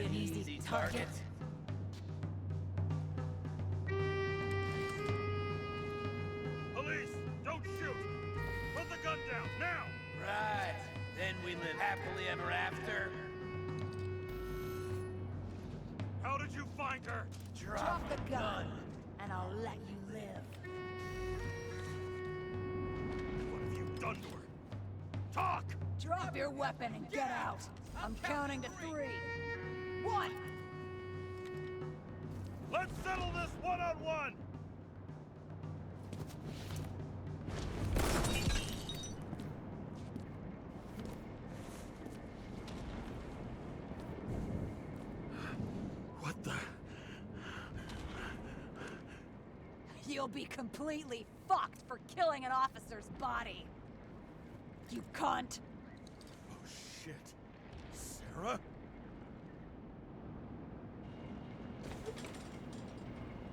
an easy target. Police, don't shoot! Put the gun down, now! Right. Then we live happily ever after. How did you find her? Drop the gun, and I'll let you live. What have you done to her? Talk! Drop your weapon and get out. I'm counting to 3. 1! Let's settle this one-on-one! What the? You'll be completely fucked for killing an officer's body. You cunt! Oh shit. Sara?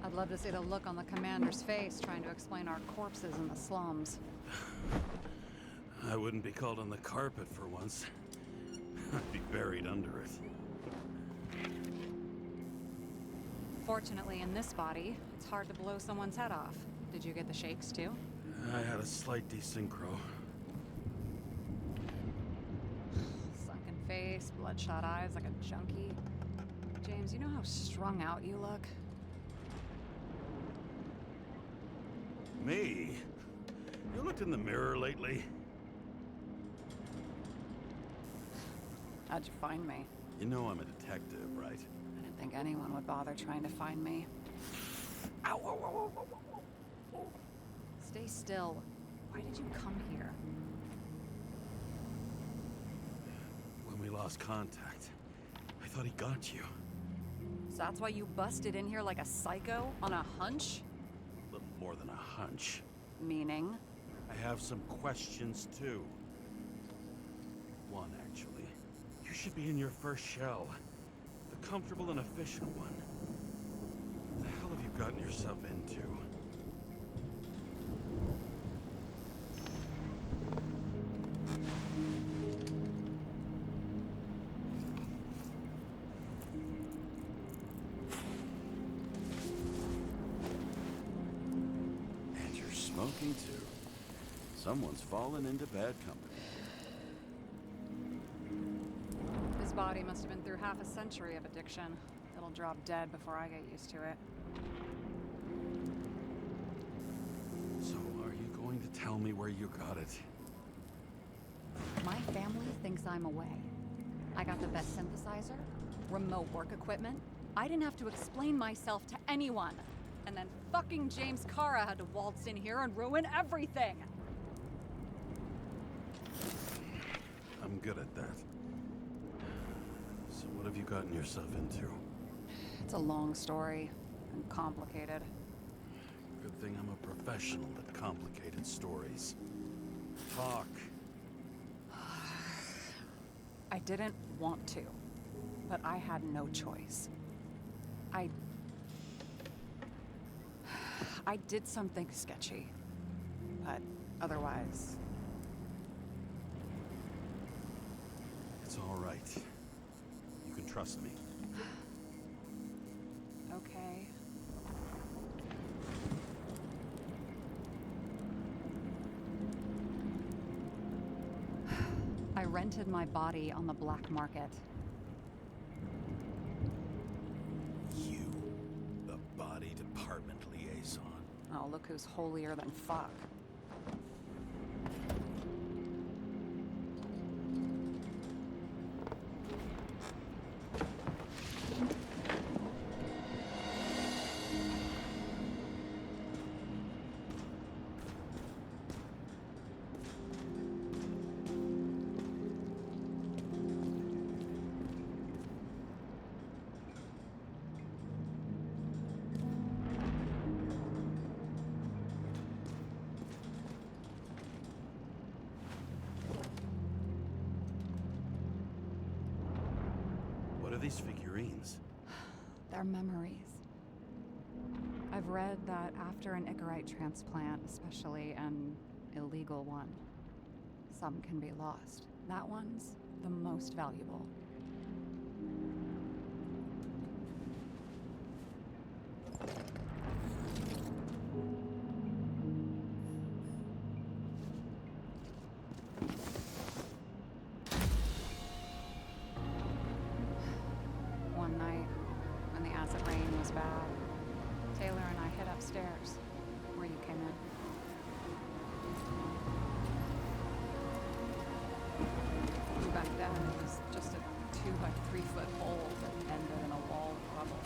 I'd love to see the look on the commander's face trying to explain our corpses in the slums. I wouldn't be called on the carpet for once. I'd be buried under it. Fortunately, in this body, it's hard to blow someone's head off. Did you get the shakes too? I had a slight desynchro. Sunken face, bloodshot eyes like a junkie. James, you know how strung out you look? Me? You looked in the mirror lately? How'd you find me? You know I'm a detective, right? I didn't think anyone would bother trying to find me. Ow, ow, ow, ow, ow, ow, ow. Stay still. Why did you come here? When we lost contact, I thought he got you. So that's why you busted in here like a psycho on a hunch? A little more than a hunch. Meaning? I have some questions too. One, actually. You should be in your first shell. The comfortable and efficient one. What the hell have you gotten yourself into? And you're smoking too. Someone's fallen into bad company. His body must have been through half a century of addiction. It'll drop dead before I get used to it. So are you going to tell me where you got it? My family thinks I'm away. I got the best synthesizer, remote work equipment. I didn't have to explain myself to anyone. And then fucking James Karra had to waltz in here and ruin everything. I'm good at that. So what have you gotten yourself into? It's a long story and complicated. Good thing I'm a professional at complicated stories. Talk. I didn't want to, but I had no choice. I did something sketchy, but otherwise... It's all right. You can trust me. Okay. I rented my body on the black market. You, the body department liaison. Oh, look who's holier than fuck. What are these figurines? They're memories. I've read that after an Icarite transplant, especially an illegal one, some can be lost. That one's the most valuable. stairs, where you came in. Back then, it was just a 2 by 3 foot hole that ended in a wall of rubble.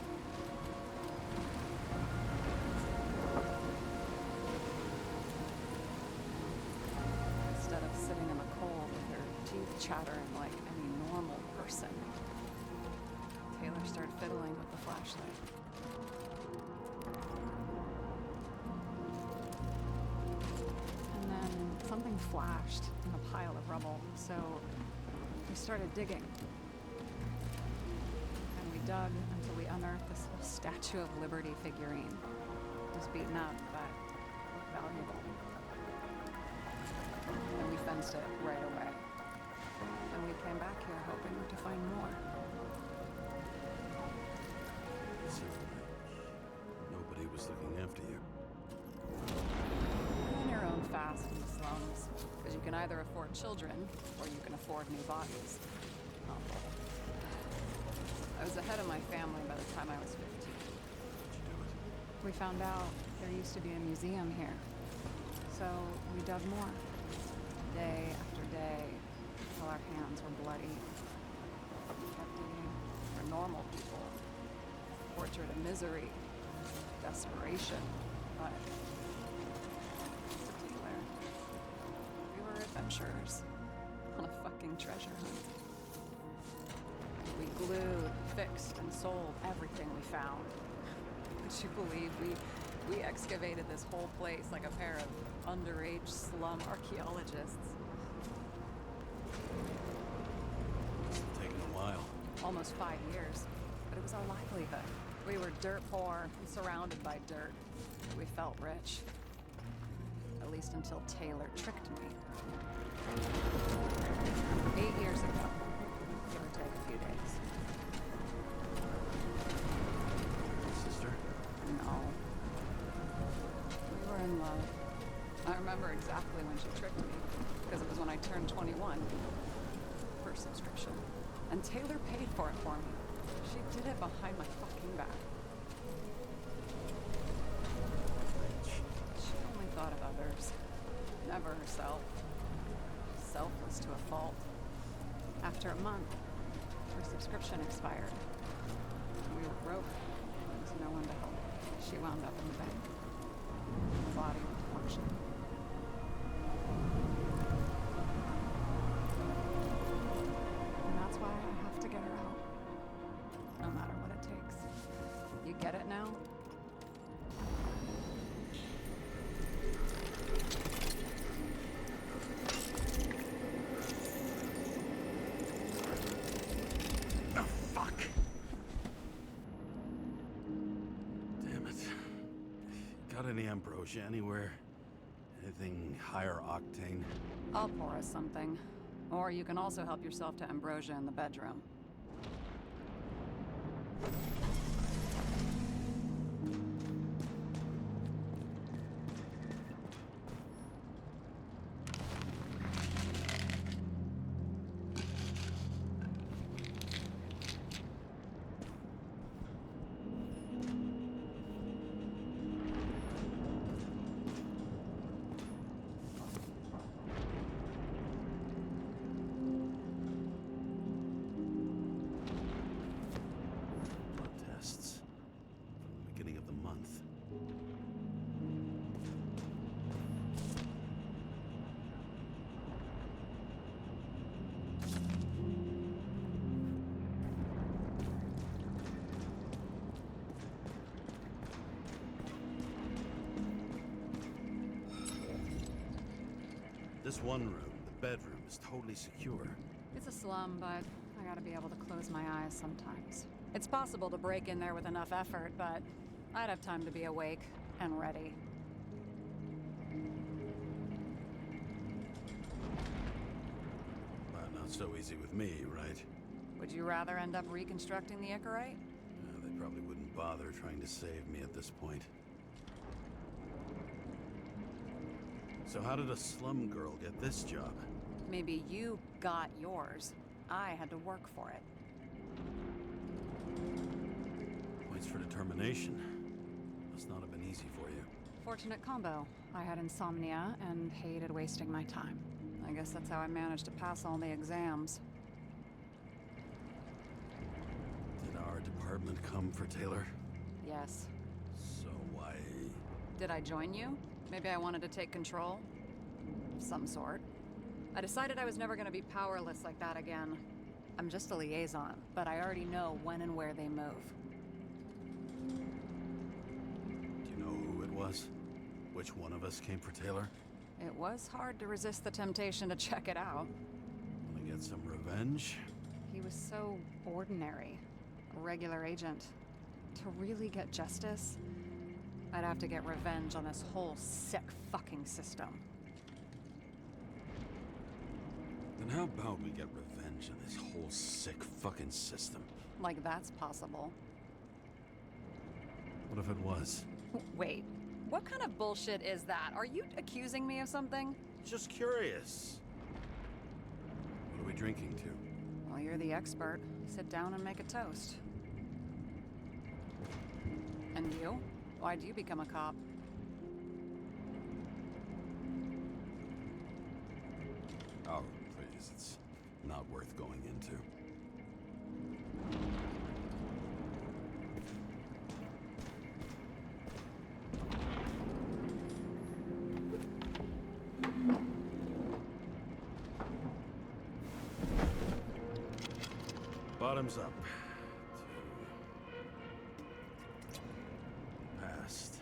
Instead of sitting in the cold with your teeth chattering like any normal person, Taylor started fiddling with the flashlight. And then something flashed in a pile of rubble, so we started digging. And we dug until we unearthed this Statue of Liberty figurine. It was beaten up, but valuable. And we fenced it right away. And we came back here hoping to find more. So, nobody was looking after you. You're on your own fast in the slums, because you can either afford children, or you can afford new bodies. Not both. I was ahead of my family by the time I was 15. How'd you do it? We found out there used to be a museum here. So we dug more. Day after day, till our hands were bloody. We kept digging for normal people. Portrait of misery, desperation, but Taylor, we were adventurers on a fucking treasure hunt. We glued, fixed, and sold everything we found. Would you believe we excavated this whole place like a pair of underage slum archaeologists? Must have taken a while. Almost 5 years, but it was our livelihood. We were dirt poor and surrounded by dirt. We felt rich. At least until Taylor tricked me. 8 years ago, give or take a few days. Sister? No. We were in love. I remember exactly when she tricked me, because it was when I turned 21. First subscription. And Taylor paid for it for me. She did it behind my fucking back. She only thought of others, never herself. Selfless to a fault. After a month, her subscription expired. We were broke. There was no one to help. She wound up in the bank. Her body went to function. And that's why I have to get her out. No matter what it takes. You get it now? Oh, fuck! Damn it. Got any ambrosia anywhere? Anything higher octane? I'll pour us something. Or you can also help yourself to ambrosia in the bedroom. Blood tests. From the beginning of the month. This one room, the bedroom, is totally secure. It's a slum, but I gotta be able to close my eyes sometimes. It's possible to break in there with enough effort, but I'd have time to be awake and ready. Not so easy with me, right? Would you rather end up reconstructing the Icarite? They probably wouldn't bother trying to save me at this point. So how did a slum girl get this job? Maybe you got yours. I had to work for it. Points for determination. Must not have been easy for you. Fortunate combo. I had insomnia and hated wasting my time. I guess that's how I managed to pass all the exams. Did our department come for Taylor? Yes. So why... Did I join you? Maybe I wanted to take control? Of some sort. I decided I was never gonna be powerless like that again. I'm just a liaison, but I already know when and where they move. Do you know who it was? Which one of us came for Taylor? It was hard to resist the temptation to check it out. Wanna get some revenge? He was so ordinary. A regular agent. To really get justice, I'd have to get revenge on this whole sick fucking system. Then how about we get revenge on this whole sick fucking system? Like that's possible. What if it was? Wait, what kind of bullshit is that? Are you accusing me of something? Just curious. What are we drinking to? Well, you're the expert. Sit down and make a toast. And you? Why'd you become a cop? Oh, please, it's not worth going into. Bottoms up. Past.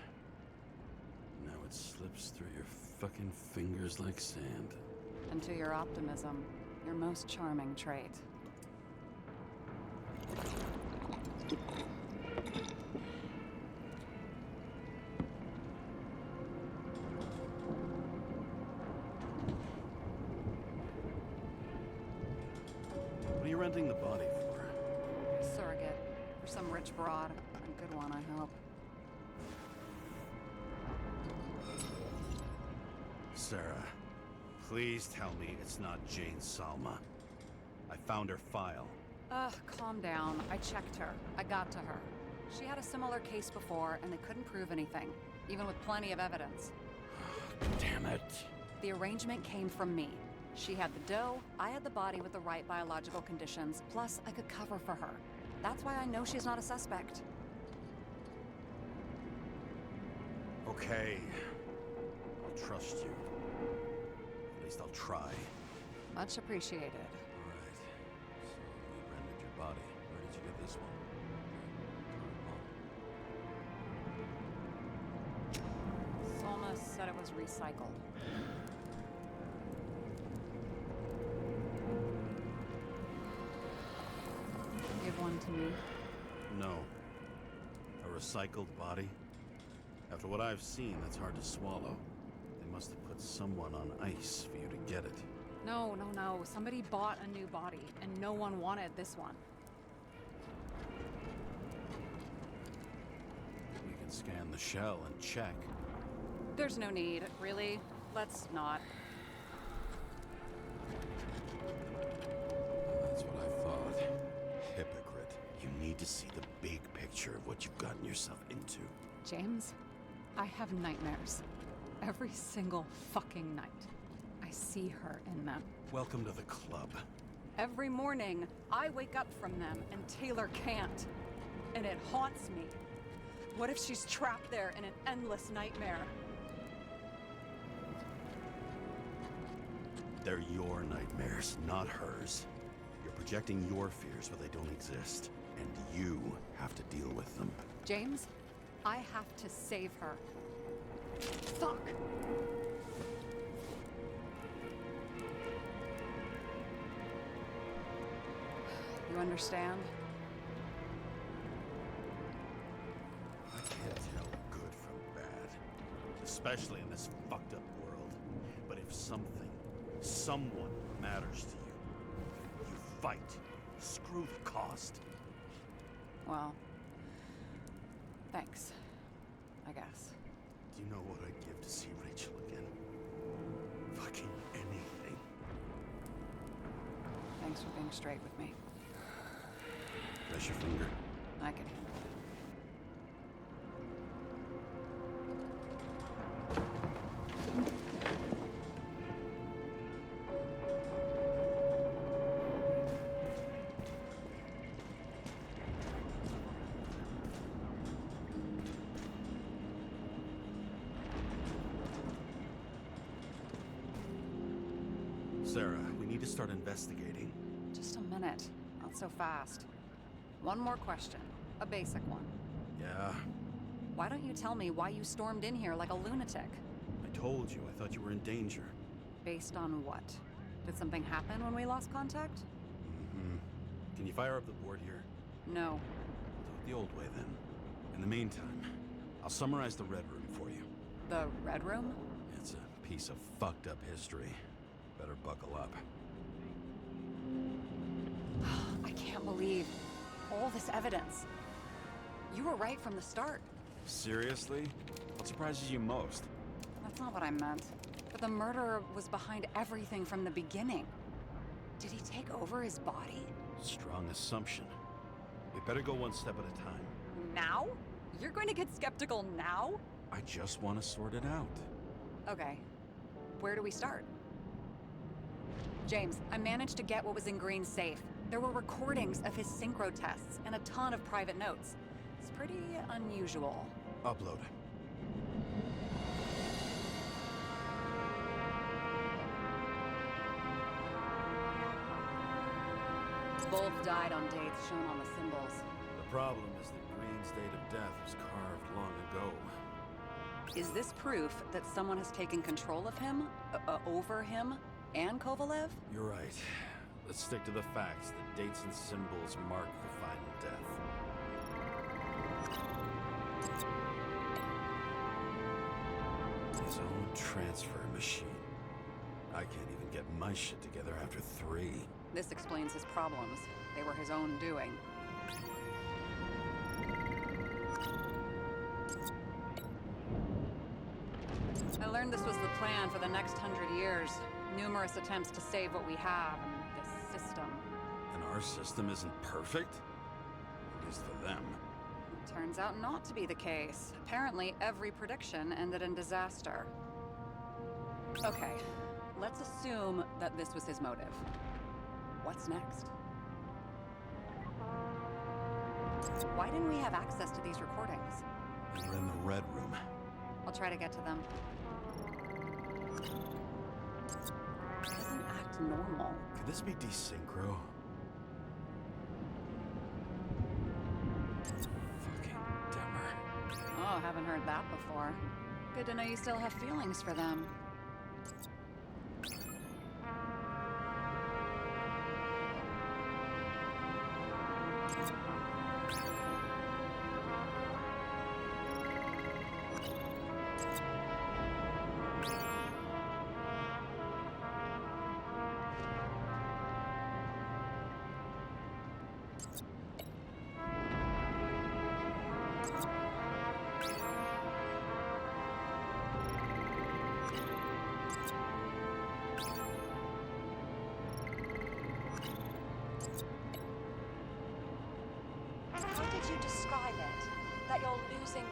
Now it slips through your fucking fingers like sand. And to your optimism, your most charming trait. What are you renting the body for? Surrogate. For some rich broad. A good one, I hope. Sara, please tell me it's not Jane Salma. I found her file. Ugh, calm down. I checked her. I got to her. She had a similar case before, and they couldn't prove anything, even with plenty of evidence. Damn it. The arrangement came from me. She had the dough, I had the body with the right biological conditions, plus I could cover for her. That's why I know she's not a suspect. Okay. I'll trust you. At least I'll try. Much appreciated. All right. So you rented your body. Where did you get this one? Salma said it was recycled. Give one to me. No. A recycled body? After what I've seen, that's hard to swallow. They must have put someone on ice for you to get it. No. Somebody bought a new body, and no one wanted this one. We can scan the shell and check. There's no need, really. Let's not. That's what I thought. Hypocrite. You need to see the big picture of what you've gotten yourself into. James, I have nightmares. Every single fucking night. I see her in them. Welcome to the club. Every morning, I wake up from them and Taylor can't. And it haunts me. What if she's trapped there in an endless nightmare? They're your nightmares, not hers. You're projecting your fears where they don't exist, and you have to deal with them. James, I have to save her. Fuck! You understand? I can't tell good from bad, especially in this fucked up world. But if someone matters to you, you fight. Screw the cost. Well, thanks, I guess. Do you know what I'd give to see Rachel again? Fucking anything. Thanks for being straight with me. Press your finger. I can handle We need to start investigating. Just a minute. Not so fast. One more question. A basic one. Yeah, Why don't you tell me why you stormed in here like a lunatic? I told you. I thought you were in danger. Based on what? Did something happen when we lost contact? Mm-hmm. Can you fire up the board here? No. Do it the old way, then. In the meantime, I'll summarize the Redroom for you. The Redroom? It's a piece of fucked up history. Better buckle up. I can't believe all this evidence. You were right from the start. Seriously? What surprises you most? That's not what I meant. But the murderer was behind everything from the beginning. Did he take over his body? Strong assumption. We better go one step at a time. Now? You're going to get skeptical now? I just want to sort it out. Okay. Where do we start? James, I managed to get what was in Green's safe. There were recordings of his synchro tests and a ton of private notes. It's pretty unusual. Upload. Both died on dates shown on the symbols. The problem is that Green's date of death was carved long ago. Is this proof that someone has taken control of him, over him, and Kovalev? You're right. Let's stick to the facts. The dates and symbols mark the final death. His own transfer machine. I can't even get my shit together after 3. This explains his problems. They were his own doing. I learned this was the plan for the next 100 years. Numerous attempts to save what we have in this system. And our system isn't perfect? At least for them. Turns out not to be the case. Apparently, every prediction ended in disaster. Okay, let's assume that this was his motive. What's next? Why didn't we have access to these recordings? They were in the Red Room. I'll try to get to them. It doesn't act normal. Could this be desynchro? Fucking dimmer. Oh, haven't heard that before. Good to know you still have feelings for them.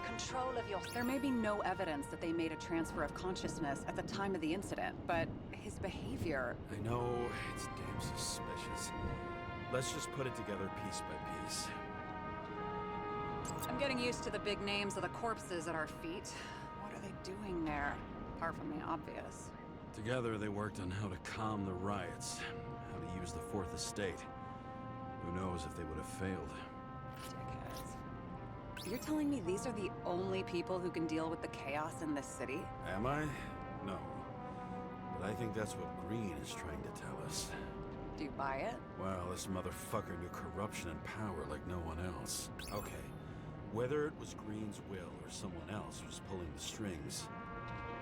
Control of your... There may be no evidence that they made a transfer of consciousness at the time of the incident, but his behavior... I know, it's damn suspicious. Let's just put it together piece by piece. I'm getting used to the big names of the corpses at our feet. What are they doing there? Apart from the obvious. Together, they worked on how to calm the riots, how to use the Fourth Estate. Who knows if they would have failed. You're telling me these are the only people who can deal with the chaos in this city? Am I? No. But I think that's what Green is trying to tell us. Do you buy it? Well, this motherfucker knew corruption and power like no one else. Okay, whether it was Green's will or someone else was pulling the strings,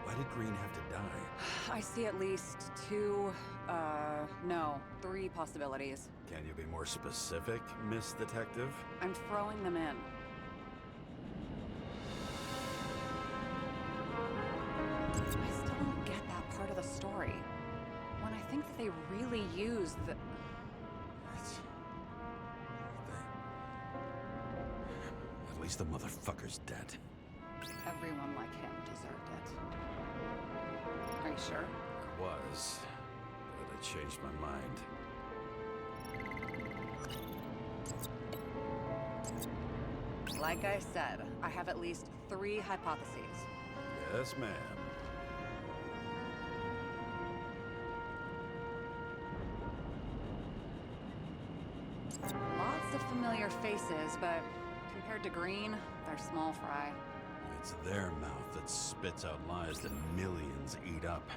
why did Green have to die? I see at least 3 possibilities. Can you be more specific, Miss Detective? I'm throwing them in. I still don't get that part of the story. When I think that they really used the... At least the motherfucker's dead. Everyone like him deserved it. Are you sure? I was, but I changed my mind. Like I said, I have at least 3 hypotheses. Yes, ma'am. Lots of familiar faces, but compared to Green, they're small fry. It's their mouth that spits out lies that millions eat up.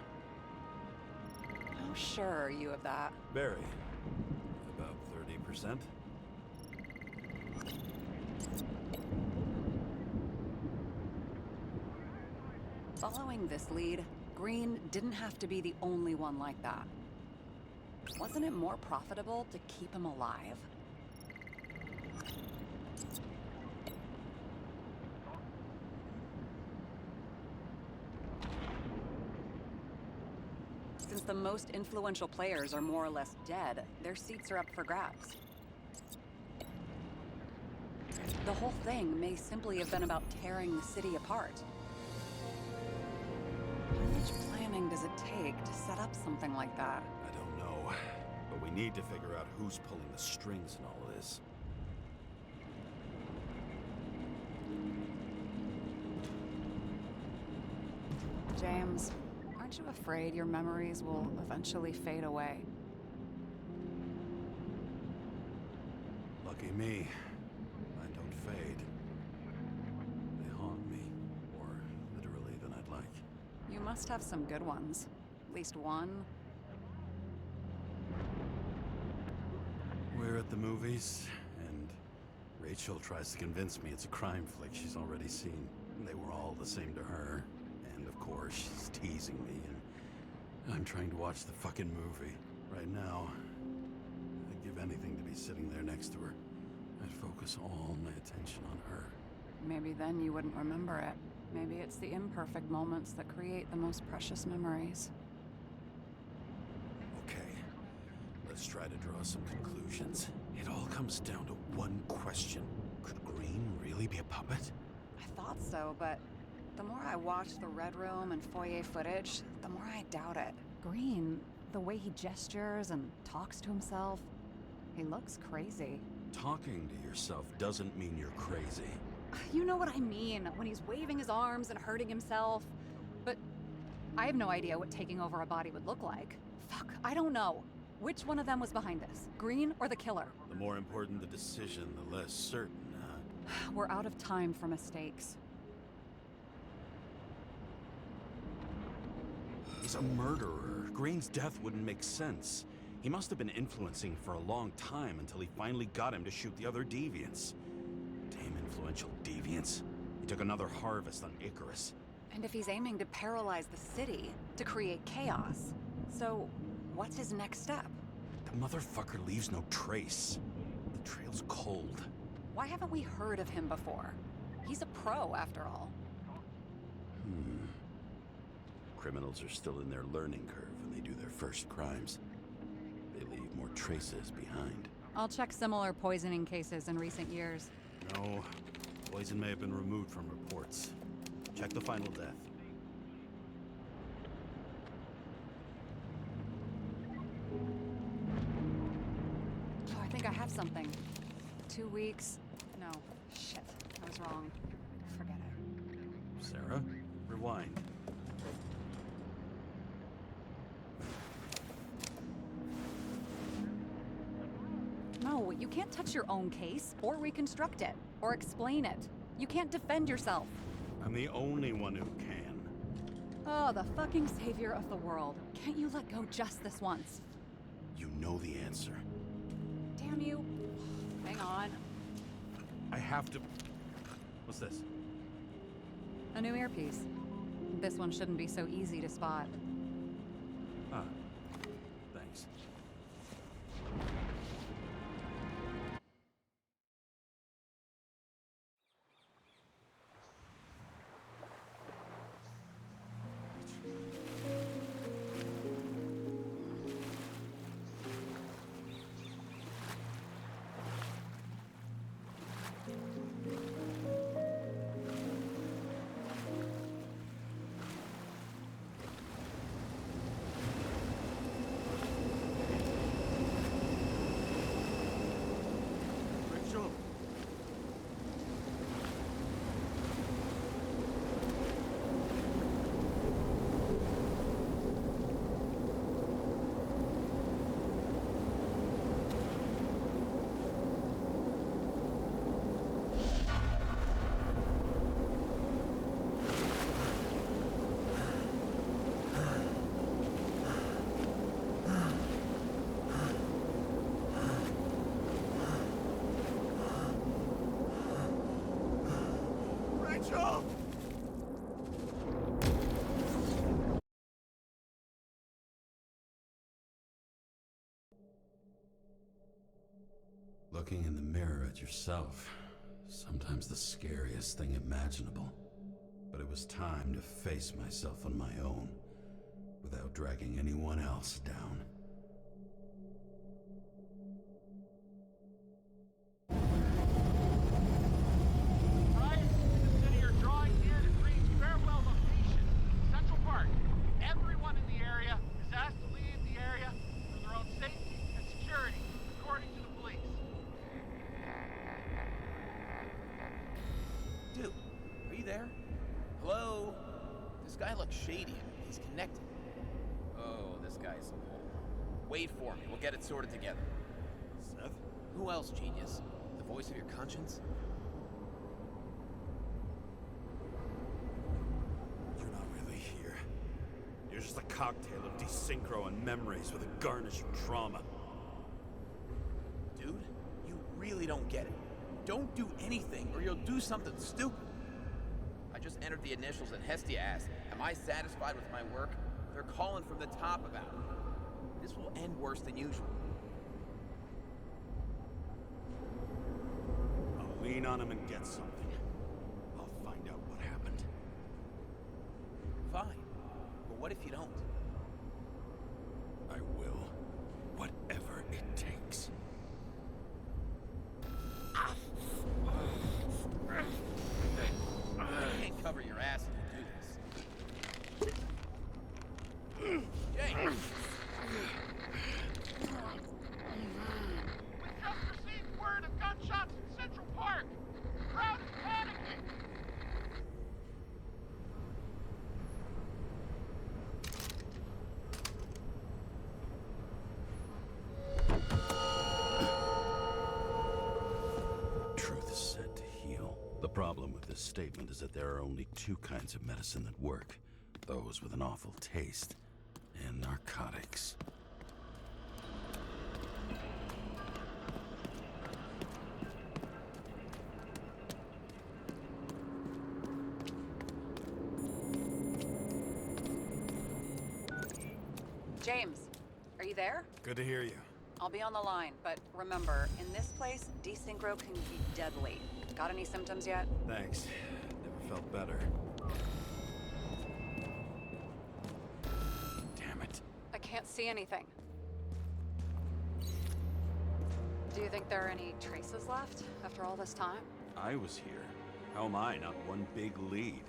How sure are you of that? Barry, about 30%? Following this lead, Green didn't have to be the only one like that. Wasn't it more profitable to keep him alive? Since the most influential players are more or less dead, their seats are up for grabs. The whole thing may simply have been about tearing the city apart. How much planning does it take to set up something like that? I don't know, but we need to figure out who's pulling the strings in all of this. James, aren't you afraid your memories will eventually fade away? Lucky me, I don't fade. They haunt me, more literally than I'd like. You must have some good ones. At least one. We're at the movies, and Rachel tries to convince me it's a crime flick she's already seen. They were all the same to her. And of course, she's teasing me, and I'm trying to watch the fucking movie. Right now, I'd give anything to be sitting there next to her. I'd focus all my attention on her. Maybe then you wouldn't remember it. Maybe it's the imperfect moments that create the most precious memories. Okay, let's try to draw some conclusions. It all comes down to one question. Could Green really be a puppet? I thought so, but the more I watch the Redroom and foyer footage, the more I doubt it. Green, the way he gestures and talks to himself, he looks crazy. Talking to yourself doesn't mean you're crazy. You know what I mean, when he's waving his arms and hurting himself. But I have no idea what taking over a body would look like. Fuck, I don't know. Which one of them was behind this? Green or the killer? The more important the decision, the less certain, huh? We're out of time for mistakes. He's a murderer. Green's death wouldn't make sense. He must have been influencing for a long time until he finally got him to shoot the other deviants. Damn influential deviants. He took another harvest on Icarus. And if he's aiming to paralyze the city, to create chaos, so what's his next step? The motherfucker leaves no trace. The trail's cold. Why haven't we heard of him before? He's a pro, after all. Criminals are still in their learning curve when they do their first crimes. They leave more traces behind. I'll check similar poisoning cases in recent years. No, poison may have been removed from reports. Check the final death. Oh, I think I have something. 2 weeks. No, shit. I was wrong. Forget it. Sarah, rewind. No, you can't touch your own case, or reconstruct it, or explain it. You can't defend yourself. I'm the only one who can. Oh, the fucking savior of the world. Can't you let go just this once? You know the answer. Damn you. Hang on. I have to... What's this? A new earpiece. This one shouldn't be so easy to spot. Ah, thanks. Looking in the mirror at yourself, sometimes the scariest thing imaginable. But it was time to face myself on my own, without dragging anyone else down. Prior to the city are drawing near to Green's farewell location, Central Park. Everyone in the area is asked to leave the area for their own safety and security, according to the police. Dude, are you there? Hello? This guy looks shady. He's connected. Oh, this guy's a mole. Wait for me. We'll get it sorted together. Seth? Who else, genius? The voice of your conscience? You're not really here. You're just a cocktail of desynchro and memories with a garnish of trauma. Dude, you really don't get it. Don't do anything, or you'll do something stupid. I just entered the initials and Hestia asked, am I satisfied with my work? They're calling from the top about it. This will end worse than usual. I'll lean on him and get something. I'll find out what happened. Fine. But what if you don't? I will. Whatever it takes. You can't cover your ass if you do this. Jay! We just received word of gunshots in Central Park. The crowd is panicking. Truth is said to heal. The problem with this statement is that there are only two kinds of medicine that work. Those with an awful taste, and narcotics. James, are you there? Good to hear you. I'll be on the line, but remember, in this place, desynchro can be deadly. Got any symptoms yet? Thanks. Never felt better. Damn it. I can't see anything. Do you think there are any traces left after all this time? I was here. How am I not one big lead?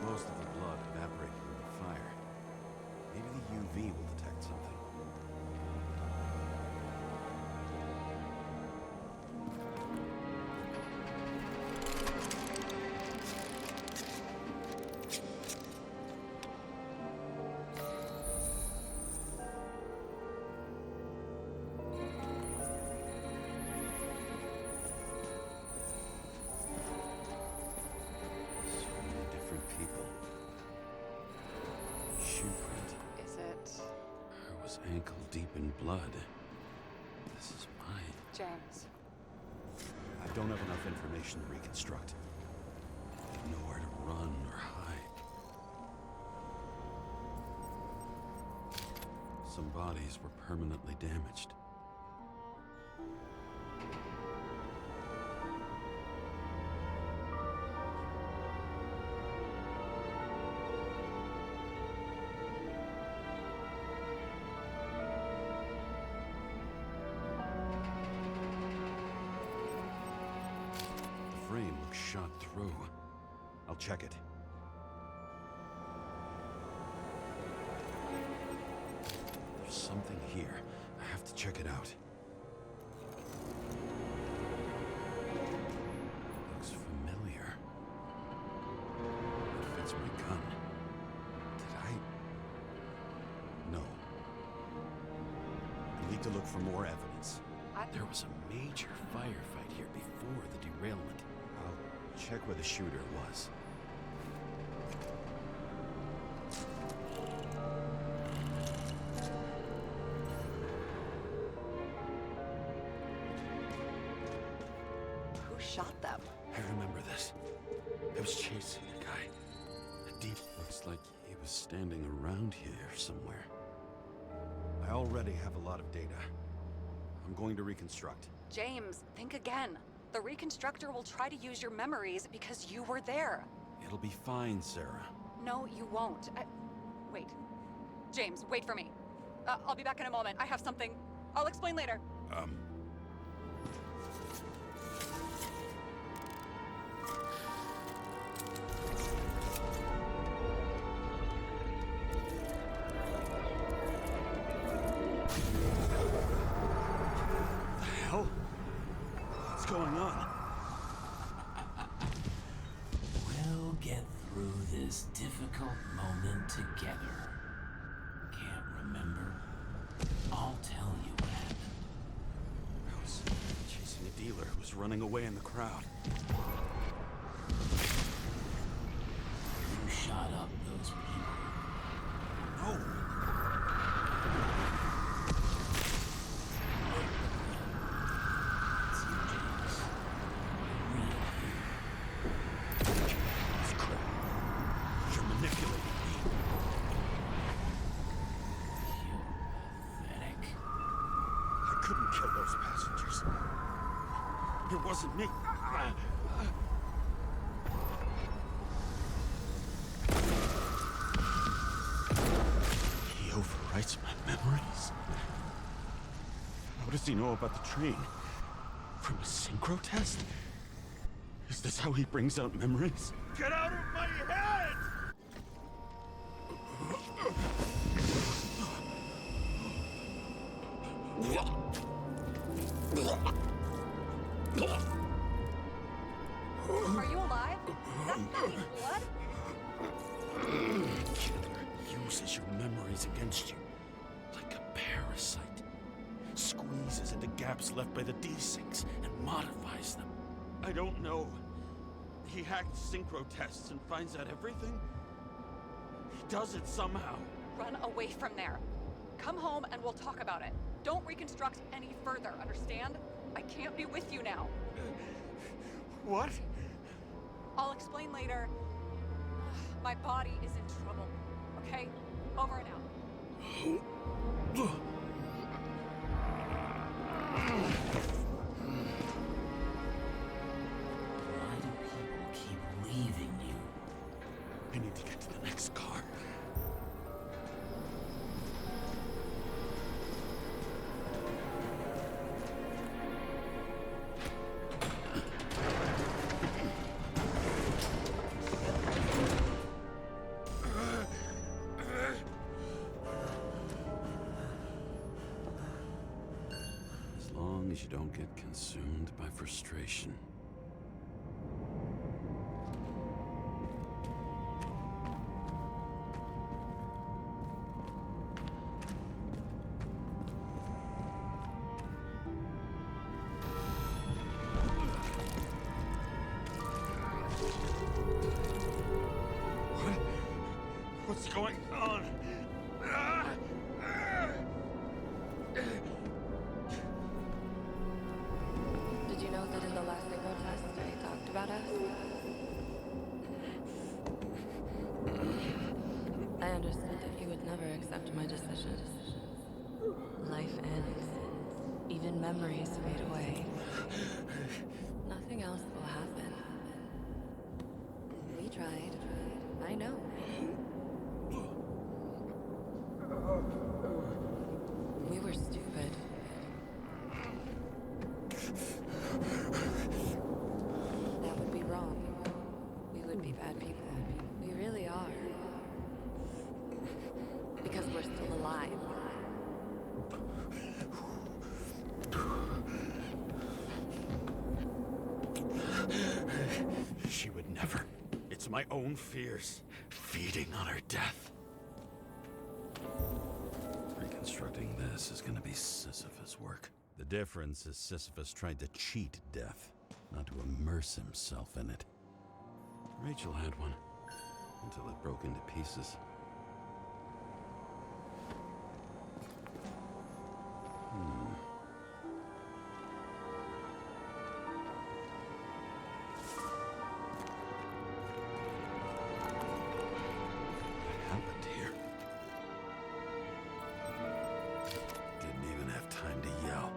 Most of the blood evaporated in the fire. Maybe the UV will detect something. Ankle deep in blood. This is mine. James. I don't have enough information to reconstruct. Nowhere to run or hide. Some bodies were permanently damaged. Frame looks shot through. I'll check it. There's something here. I have to check it out. Looks familiar. It fits my gun. Did I? No. I need to look for more evidence. There was a major firefight here before the derailment. I'll check where the shooter was. Who shot them? I remember this. I was chasing a guy. A deep looks like he was standing around here somewhere. I already have a lot of data. I'm going to reconstruct. James, think again. The reconstructor will try to use your memories because you were there. It'll be fine, Sarah. No, you won't. Wait. James, wait for me. I'll be back in a moment. I have something. I'll explain later. Hell? What's going on? We'll get through this difficult moment together. Can't remember? I'll tell you what happened. I was chasing a dealer who was running away in the crowd. You shot up those people. No! It's you, James. Real It's crap. You're manipulating me. You're pathetic. I couldn't kill those passengers. It wasn't me. He overwrites my memories. How does he know about the train? From a synchro test? Is this how he brings out memories? Get out of my head! Are you alive? That's not blood? Killer uses your memories against you. Like a parasite. Squeezes into gaps left by the desyncs and modifies them. I don't know. He hacked synchro tests and finds out everything? He does it somehow. Run away from there. Come home and we'll talk about it. Don't reconstruct any further, understand? I can't be with you now. What? I'll explain later. My body is in trouble. Okay? Over and out. Why do people keep leaving you? I need to get to the next car. As long as you don't get consumed by frustration. What's going on? Did you know that in the last synchro test they talked about us? I understood that you would never accept my decisions. Life ends. Even memories fade away. Nothing else will happen. We tried. I know. We were stupid. That would be wrong. We would be bad people. We really are. Because we're still alive. She would never. It's my own fears, feeding on her death. Reconstructing this is gonna be Sisyphus work. The difference is Sisyphus tried to cheat death, not to immerse himself in it. Rachel had one, until it broke into pieces. What happened here? Didn't even have time to yell.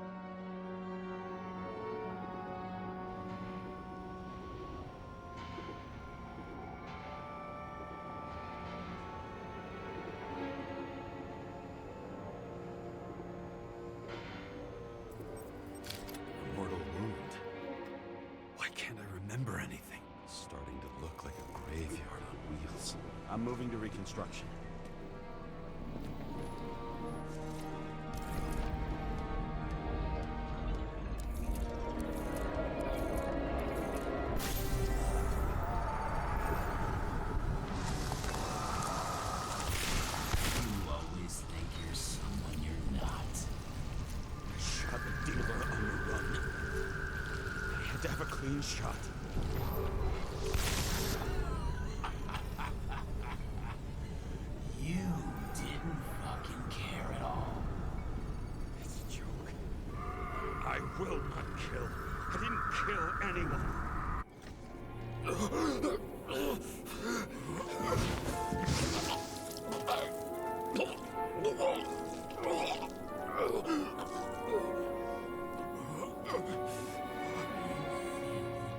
I'm moving to reconstruction. You always think you're someone you're not. Shot the dealer on the run. I had to have a clean shot. You didn't fucking care at all. It's a joke. I will not kill. I didn't kill anyone.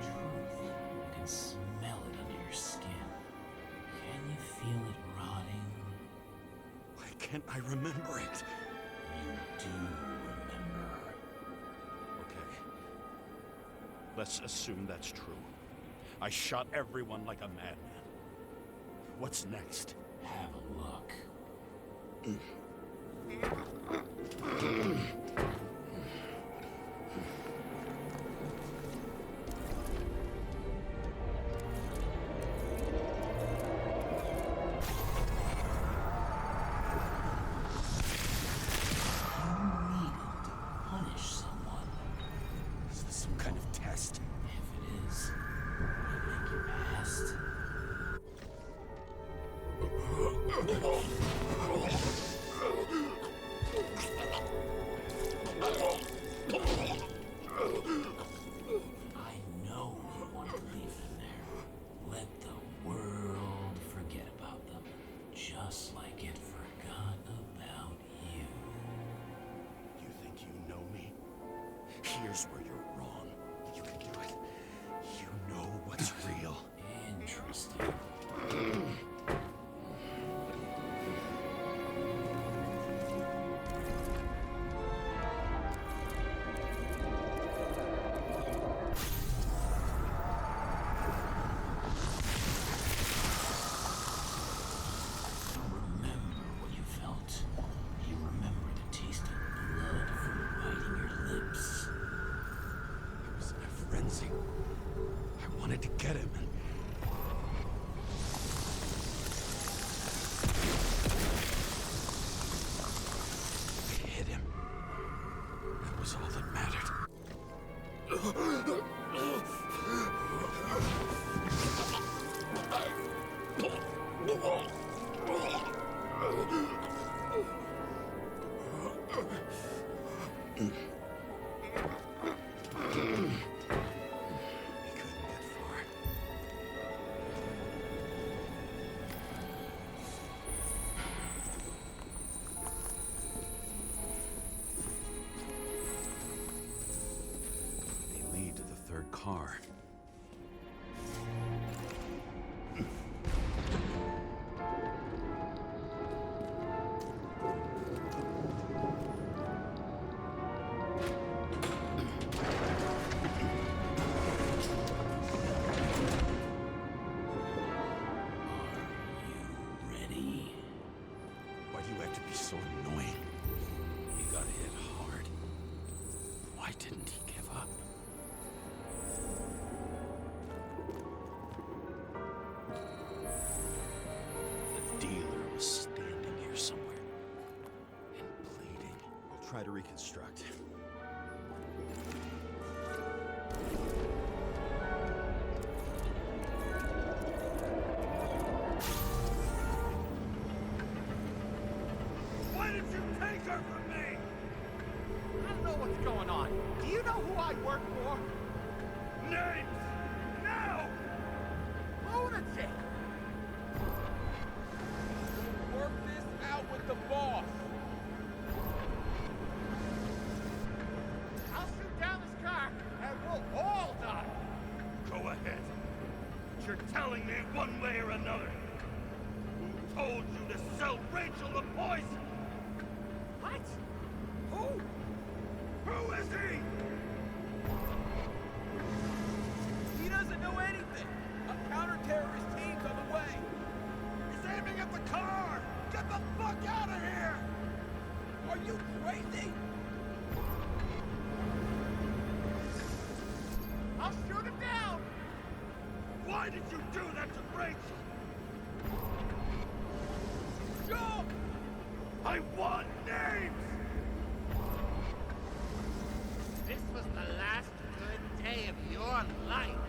You can smell it under your skin. Can you feel it rotting? Why can't I remember it? You do remember. Okay. Let's assume that's true. I shot everyone like a madman. What's next? Have a look. Punish someone. Is this some kind of test? If it is, you think you passed. I know you want to leave them there. Let the world forget about them, just like it forgot about you. You think you know me? Here's where you're wrong. You can do it. You know what's real. Interesting. Remember what you felt. You remember the taste of blood from biting your lips. I was in a frenzy. I wanted to get him and... I hit him. That was all that mattered. He couldn't get far. They lead to the third car. Are you ready? Why do you have to be so annoying? He got hit hard. Why didn't he give up? The dealer was standing here somewhere and bleeding. We'll try to reconstruct. Why did you take her from me? I don't know what's going on. Do you know who I work for? Names! Now! Lunatic! Work this out with the boss. I'll shoot down this car and we'll all die. Go ahead. But you're telling me one way or another. Who told you to sell Rachel the poison? What? Who? Who is he? He doesn't know anything. A counter-terrorist team's on the way. Is crazy? I'll shoot him down! Why did you do that to Rachel? Joe! I want names! This was the last good day of your life.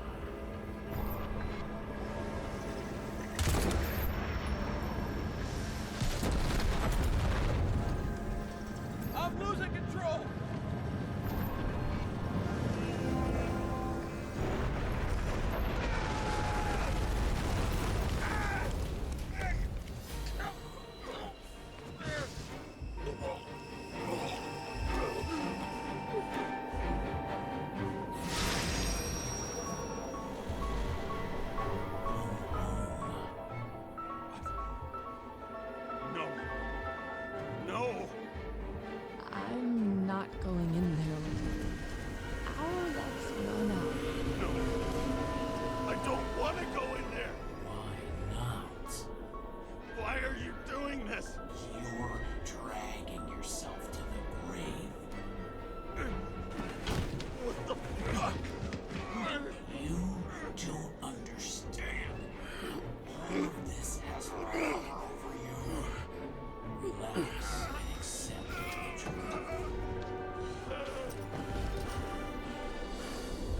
I'm losing control! No. No! I'm not going in there with you. Our lives run out. No! I don't want to go in there! Why not? Why are you doing this? You're dragging yourself to the grave. What the fuck? You don't understand. All of this has fallen over you. Relax and accept the truth.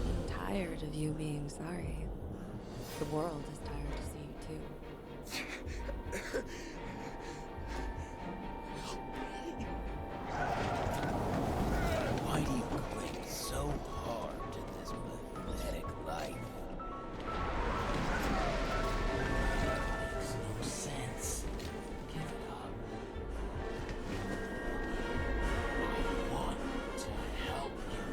I'm tired of you being sorry. The world is tired to see you too. Why do you cling so hard to this pathetic life? Makes no sense. Give it up. I want to help you.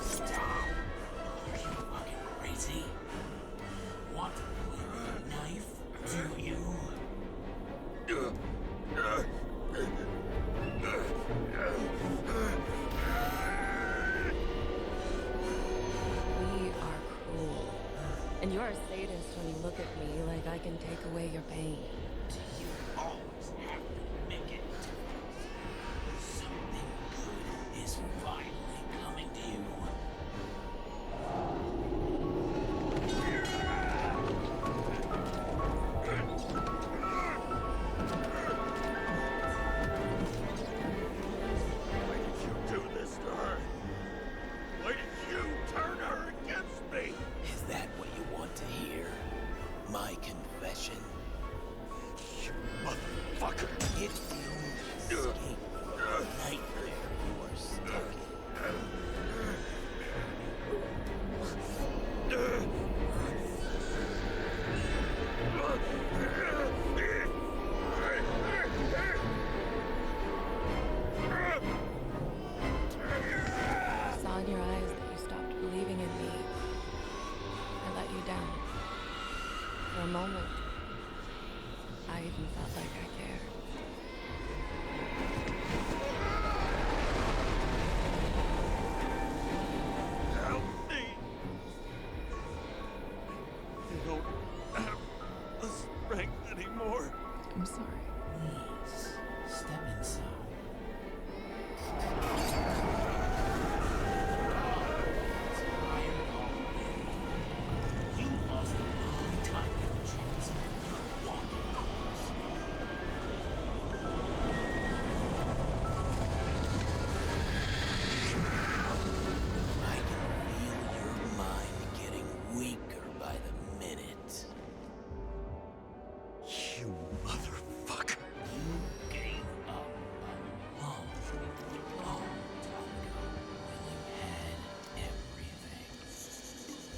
Stop. Are you fucking crazy? Want to play with a knife? Do you? We are cruel. And you're a sadist when you look at me like I can take away your pain. Do you always have to make it? Something good is finally coming to you. Why did you do this to her? Why did you turn her against me? Is that what you want to hear? My confession? You motherfucker! It's the only escape from the nightmare you are stuck in. I saw in your eyes that you stopped believing in me. I let you down. For a moment, I even felt like I cared. Help me! You don't have the strength anymore. I'm sorry. Please, step inside. Tired already? You lost a long time with a chance. You're walking across. I can feel your mind getting weaker by the minute. You motherfucker! You gave up a long time ago when you had everything.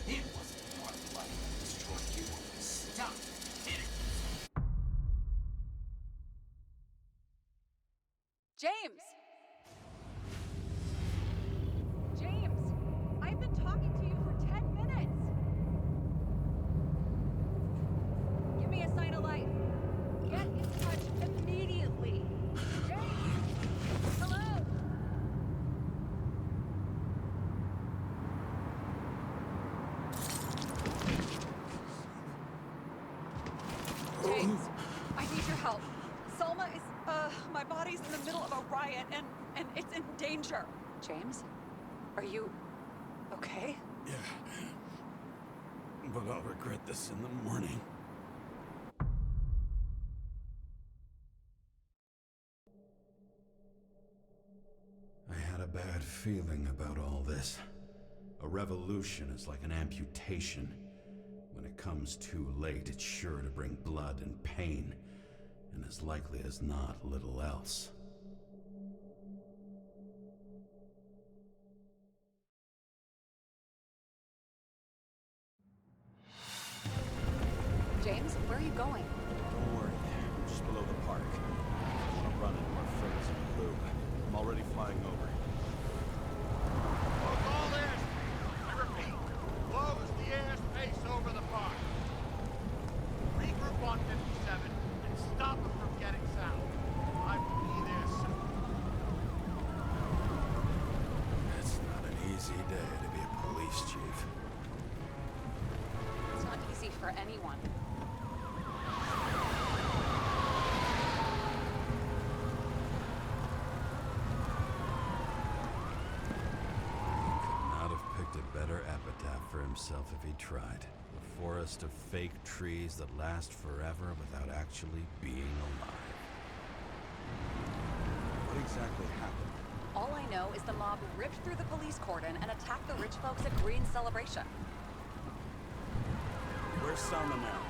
It wasn't your blood that destroyed you. Stop it. James! James! I've been talking to you for 10 minutes! Give me a sign of life. Get in touch immediately. James! Hello? James! James, I need your help. Salma is, my body's in the middle of a riot and it's in danger. James, are you okay? Yeah. But I'll regret this in the morning. I had a bad feeling about all this. A revolution is like an amputation. When it comes too late, it's sure to bring blood and pain, and as likely as not, little else. James, where are you going? Don't worry, just below the park. I want to run into our friends in blue. I'm already flying over. Close all airspace. I repeat, close the airspace over the park. Regroup on 57 and stop them from getting south. I will be there soon. It's not an easy day to be a police chief. It's not easy for anyone. Not have picked a better epitaph for himself if he tried. A forest of fake trees that last forever without actually being alive. What exactly happened? All I know is the mob ripped through the police cordon and attacked the rich folks at Green's celebration. Where's Salma now?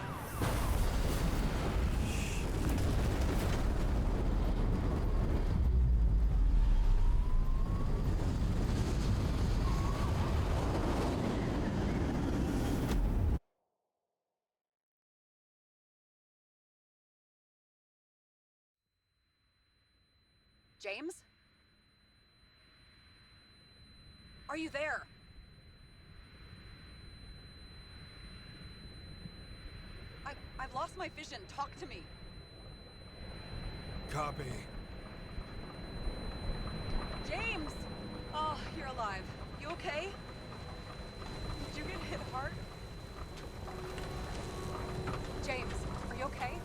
James? Are you there? I've lost my vision. Talk to me. Copy. James! Oh, you're alive. You okay? Did you get hit hard? James, are you okay?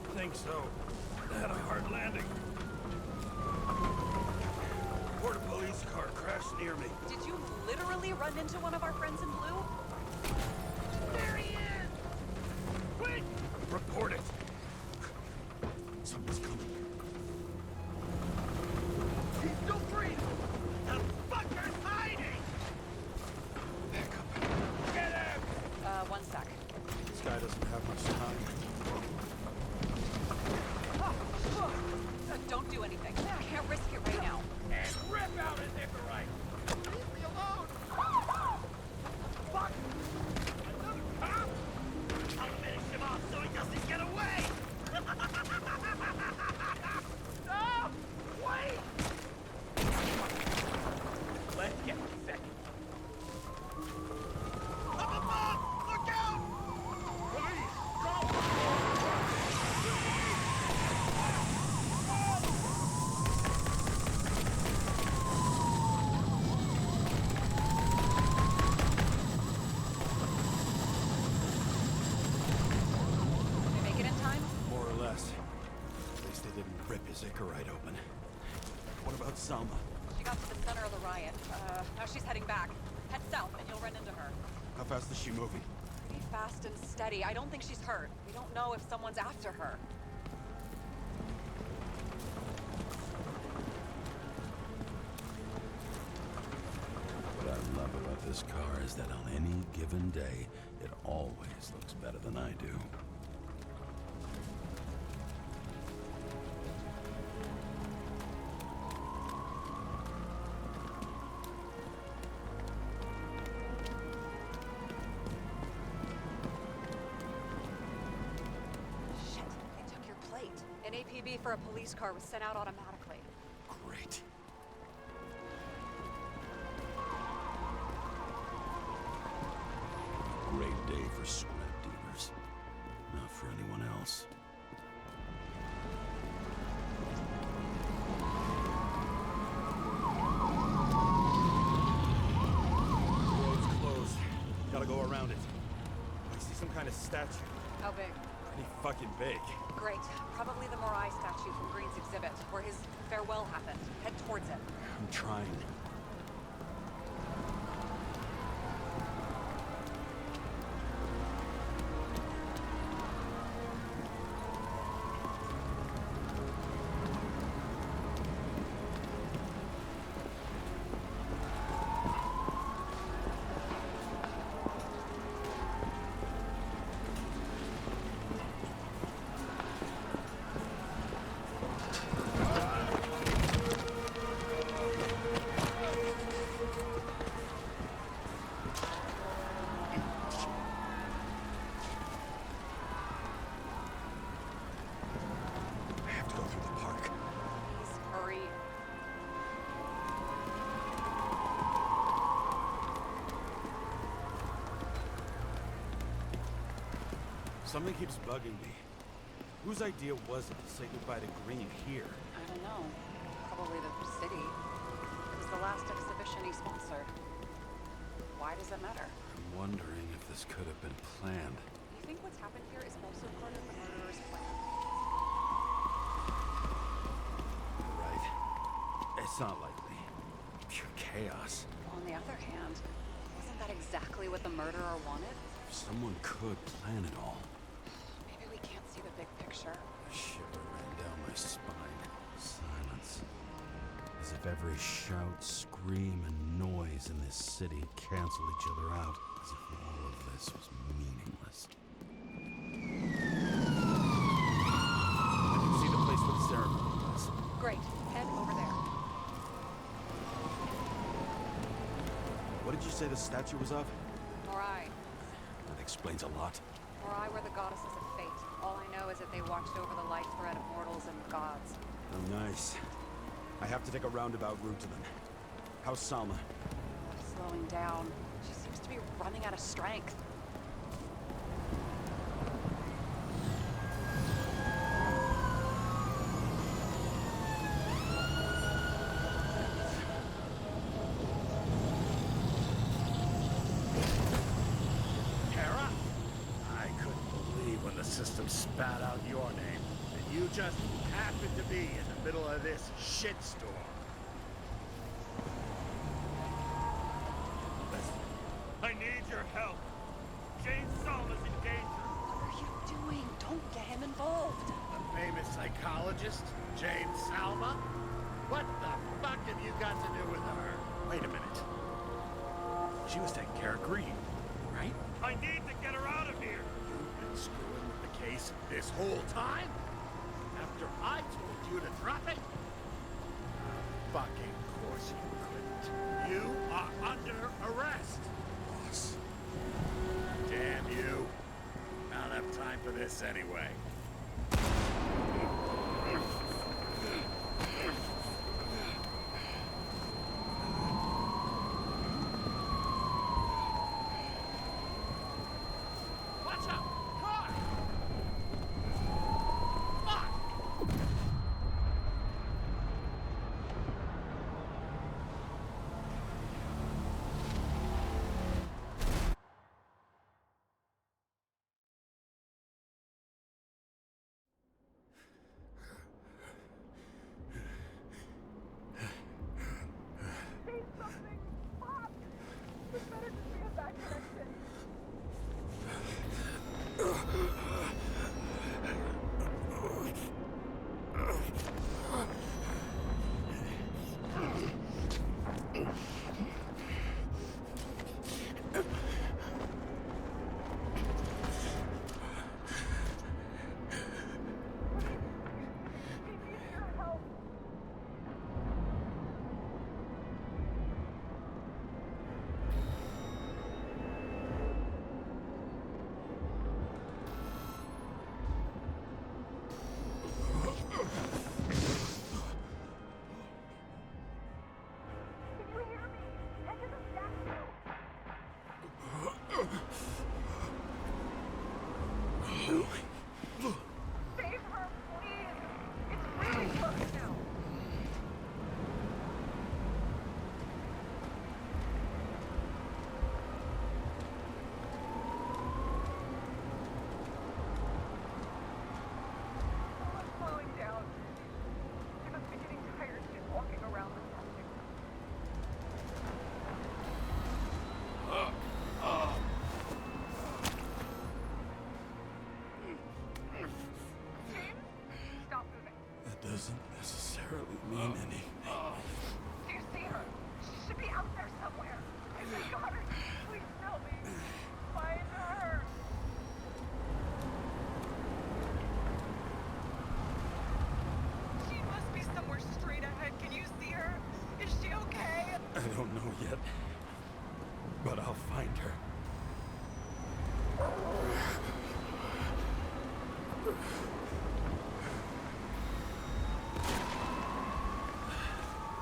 I think so. I had a hard landing. Port police car crashed near me. Did you literally run into one of our friends in blue? There he is! Quick! Report it. Someone's coming. He's still breathing! The fucker's hiding! Back up. Get him! 1 sec. This guy doesn't have much time. Don't do anything. I can't risk it right now. And rip out his Icarite! Leave me alone! Fuck! Another cop? I'll finish him off so he doesn't get away! No! Wait! Let's get second. Up above! Look out! Police! Go! Did they make it in time? More or less. At least they didn't rip his Icarite open. What about Salma? She got to the center of the riot. Now she's heading back. Head south and you'll run into her. How fast is she moving? Pretty fast and steady. I don't think she's hurt. We don't know if someone's after her. What I love about this car is that on any given day, it always looks better than I do. Shit, they took your plate. An APB for a police car was sent out automatically. Great. Great day for scrap dealers. Not for anyone else. The road's closed. Gotta go around it. I see some kind of statue. How big? pretty fucking big. Great. Probably the Morai statue from Green's exhibit, where his farewell happened. Head towards it. I'm trying. Something keeps bugging me. Whose idea was it to say goodbye to Green here? I don't know. Probably the city. It was the last exhibition he sponsored. Why does it matter? I'm wondering if this could have been planned. You think what's happened here is also part of the murderer's plan? You're right. It's not likely. Pure chaos. On the other hand, wasn't that exactly what the murderer wanted? If someone could plan it all. Maybe we can't see the big picture. A shiver ran down my spine. Silence. As if every shout, scream, and noise in this city cancel each other out. As if all of this was meaningless. I can see the place where the ceremony was. Great. Head over there. What did you say the statue was of? Morai. That explains a lot. Morai were the goddesses of fate. All I know is that they watched over the life thread of mortals and gods. Oh, nice. I have to take a roundabout route to them. How's Salma? Slowing down. She seems to be running out of strength. Kara? I couldn't believe when the system spat out your name, and you just happened to be in the middle of this shitstorm. Listen, I need your help. James Salma's in danger. What are you doing? Don't get him involved. The famous psychologist, James Salma? What the fuck have you got to do with her? Wait a minute. She was taking care of Green, right? I need to get her out of here. You've been screwing with the case this whole time? After I told you to drop it? Fucking course you couldn't. You are under arrest. Boss. Damn you. I don't have time for this anyway. Watch out! Car! Fuck! doesn't necessarily mean anything. Do you see her? She should be out there somewhere. I got her. Please tell me. Find her. She must be somewhere straight ahead. Can you see her? Is she okay? I don't know yet, but I'll find her.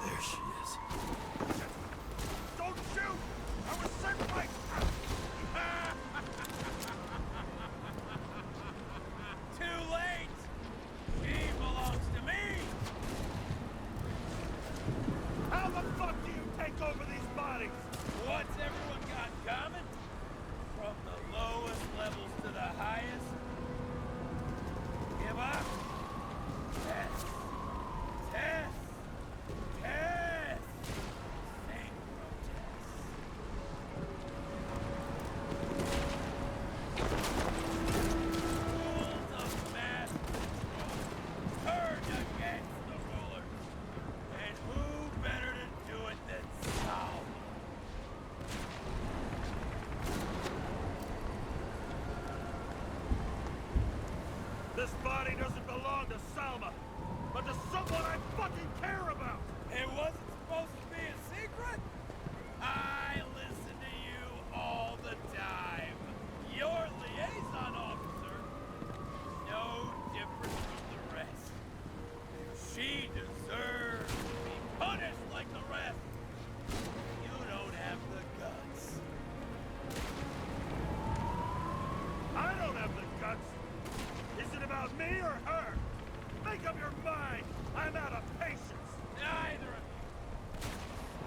There she is. Don't shoot! I was sent by... Too late! She belongs to me! How the fuck do you take over these bodies? What's everyone got in common? From the lowest levels to the highest? Give up? Test. Test. Test. Same protest. Rules of mass control. Turned against the rulers. And who better to do it than Salma? This body doesn't belong to Salma, but to someone I fucking care about! It wasn't supposed to be a secret? I listen to you all the time. Your liaison officer is no different from the rest. She deserves to be punished like the rest. You don't have the guts. I don't have the guts! Is it about me or her? Make up your mind! I'm out of patience! Neither of you.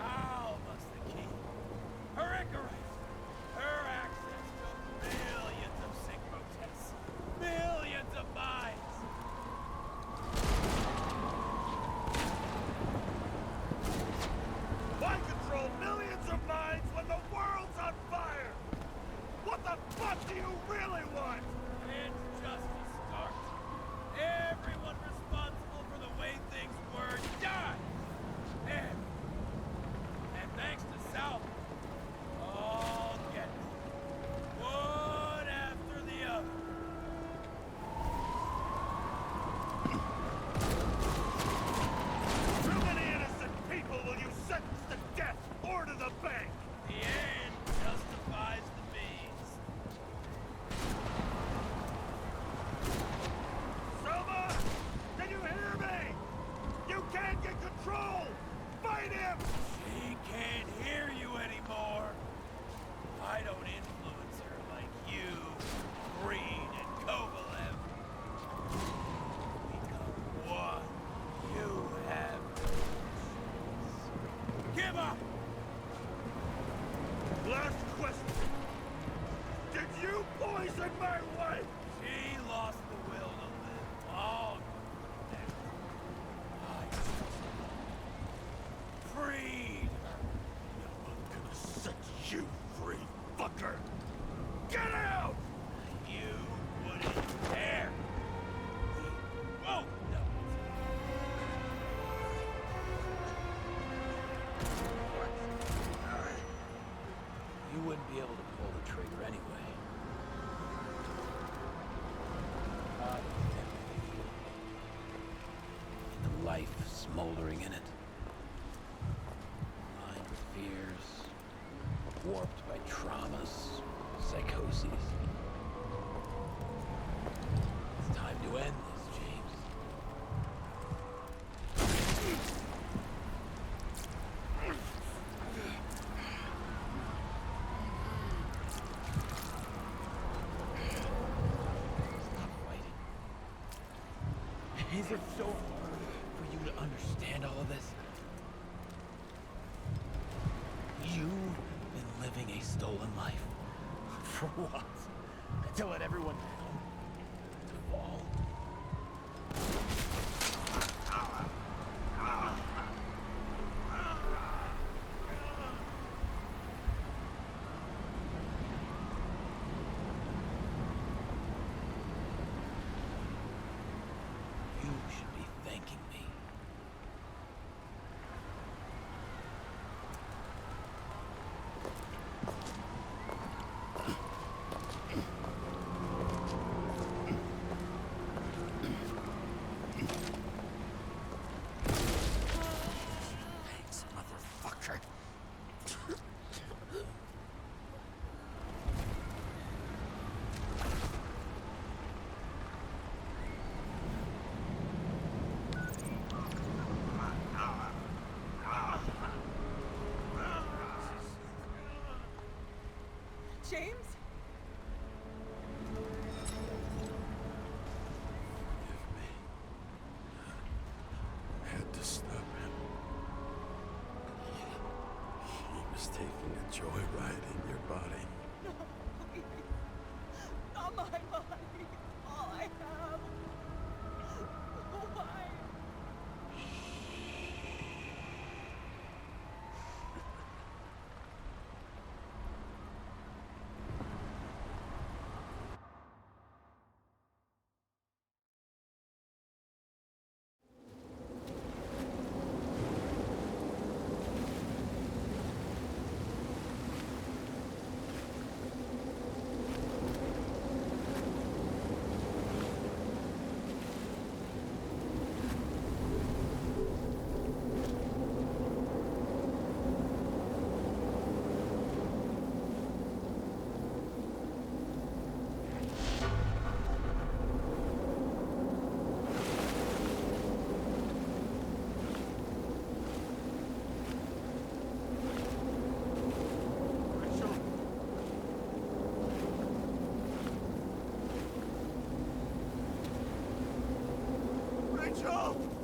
Salma's the key. Her Icarus. Her access to millions of synchro tests. Millions of minds. Why control millions of minds when the world's on fire? What the fuck do you really want? It's just a start. Everyone responsible for the way things were died. And thanks to Salma, all get it. One after the other. Too many innocent people will you sentence to death or to the bank? The end justifies the means. Selma! Can you hear me? You can't get control! Fight him! She can't hear you anymore. I don't influence her like you, Green, and Kovalev. Become one. You have no choice. Give up! Last question. Did you poison my wife? She lost the will to live long before that. I freed her. I'm gonna set you free, fucker! Get out! You wouldn't dare. We both know it. You wouldn't be able to pull the trigger anyway. And the life smoldering in it. Lined with fears, warped by traumas, psychoses. It's time to end this, James. Stop fighting. Is it so hard for you to understand all of this? You've been living a stolen life. For what? To let everyone down? To fall? You should be thanking me. James? Forgive me. I had to stop him. He was taking a joyride in your body. No, please. Not my body. All I have. Why? Rachel! Rachel!